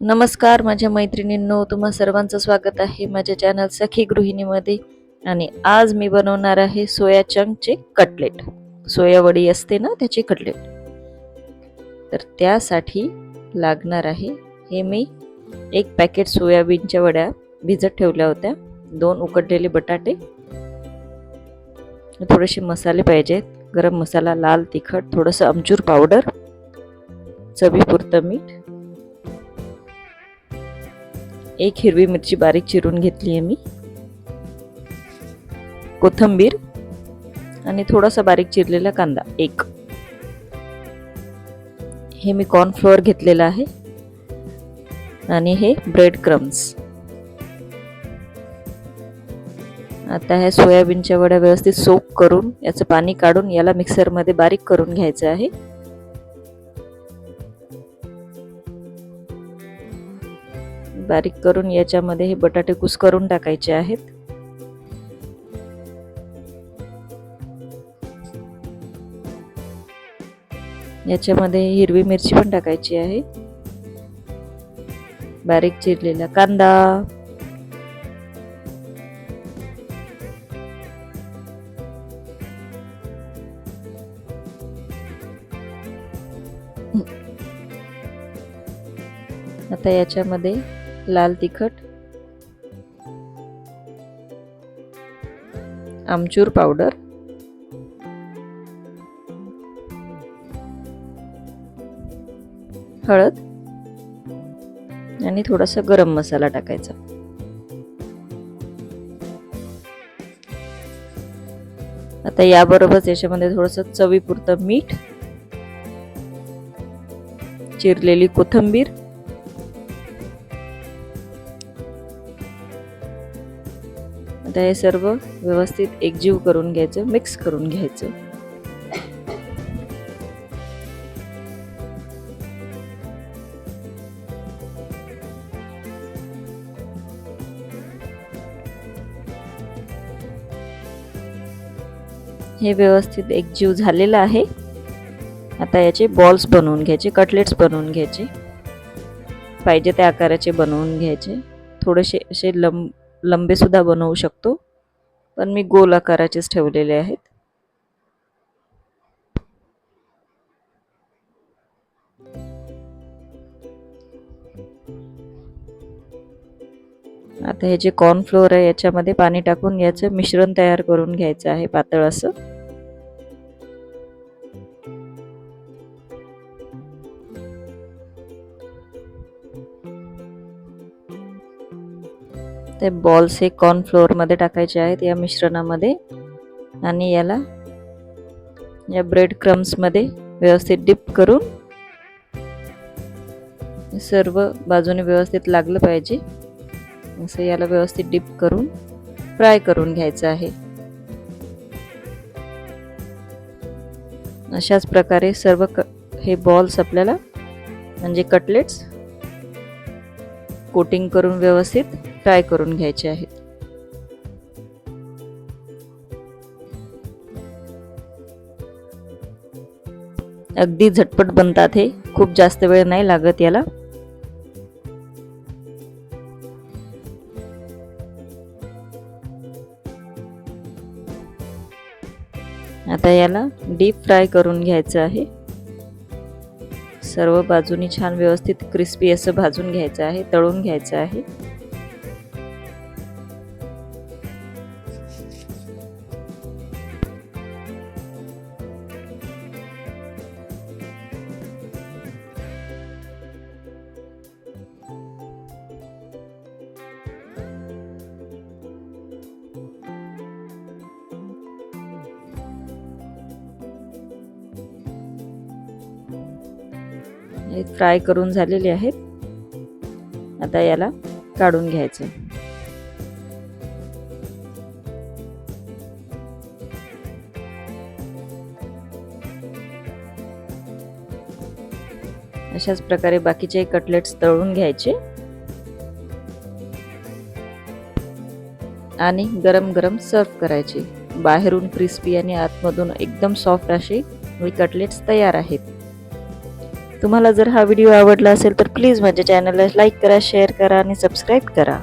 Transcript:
नमस्कार माझ्या मैत्रिणींनो, तुम्हा सर्वांचं स्वागत आहे माझ्या चॅनल सखी गृहिणीमध्ये. आणि आज मी बनवणार आहे सोया चंकचे कटलेट. सोया वडी असते ना, त्याची कटलेट. तर त्यासाठी लागणार आहे, हे मी एक पॅकेट सोयाबीनच्या वड्या भिजत ठेवल्या होत्या, 2 उकडलेले बटाटे, थोडेसे मसाले पाहिजेत, गरम मसाला, लाल तिखट, थोडंसं आमचूर पावडर, चवीपुरतं मीठ, एक हिरवी मिरची बारीक चिरून घेतली आहे मी, कोथिंबीर आणि थोडासा बारीक चिरलेला कांदा एक. हे मी कॉर्नफ्लोअर घेतलेला आहे आणि हे ब्रेड क्रम्स. आता ह्या सोयाबीनच्या वड्या व्यवस्थित सोक करून याचं पाणी काढून याला मिक्सरमध्ये बारीक करून घ्यायचं आहे. बारीक करून याच्यामध्ये हे बटाटे कुस्करून टाकायचे आहेत. याच्यामध्ये हिरवी मिरची पण टाकायची आहे, बारीक चिरलेला कांदा, आता याच्यामध्ये लाल तिखट, आमचूर पावडर, हळद आणि थोडासा गरम मसाला टाकायचा. आता याबरोबरच याच्यामध्ये थोडंसं चवीपुरतं मीठ, चिरलेली कोथिंबीर, आता हे सर्व व्यवस्थित एकजीव करून घ्यायचं, मिक्स करून घ्यायचं. हे व्यवस्थित एकजीव झालेलं आहे. आता याचे बॉल्स बनवून घ्यायचे, कटलेट्स बनवून घ्यायचे, पाहिजे त्या आकाराचे बनवून घ्यायचे. थोडेसे असे लंबे सुद्धा बनवू शकतो, पण मी गोल आकाराचेच ठेवलेले आहेत. आता हे जे कॉर्नफ्लोअर आहे याच्यामध्ये पाणी टाकून याचं मिश्रण तयार करून घ्यायचं आहे, पातळ असं. ते बॉल्स हे कॉर्नफ्लोअर मध्ये टाकायचे आहेत या मिश्रणामध्ये, आणि याला या ब्रेड क्रम्स मध्ये व्यवस्थित डिप करून सर्व बाजूने व्यवस्थित लागलं पाहिजे असं याला व्यवस्थित डिप करून फ्राय करून घ्यायचं आहे. अशाच प्रकारे सर्व हे बॉल्स आपल्याला म्हणजे कटलेट्स कोटिंग करून व्यवस्थित फ्राय करून घ्यायचे आहेत. अगदी झटपट बनतात हे, खूप जास्त वेळ नाही लागत याला. आता याला डीप फ्राय करून घ्यायचं आहे. सर्व बाजूनी छान व्यवस्थित क्रिस्पी असं भाजून घ्यायचं आहे, तळून घ्यायचं आहे. हे फ्राय करून झालेले आहेत. आता याला काढून घ्यायचं. अशाच प्रकारे बाकीचे कटलेट्स तळून घ्यायचे आणि गरम गरम सर्व करायचे. बाहेरून क्रिस्पी आणि आतमधून एकदम सॉफ्ट असे कटलेट्स तयार आहेत. तुम्हाला जर हा व्हिडिओ आवडला असेल तर प्लीज माझ्या चॅनलला लाईक करा, शेअर करा आणि सबस्क्राईब करा.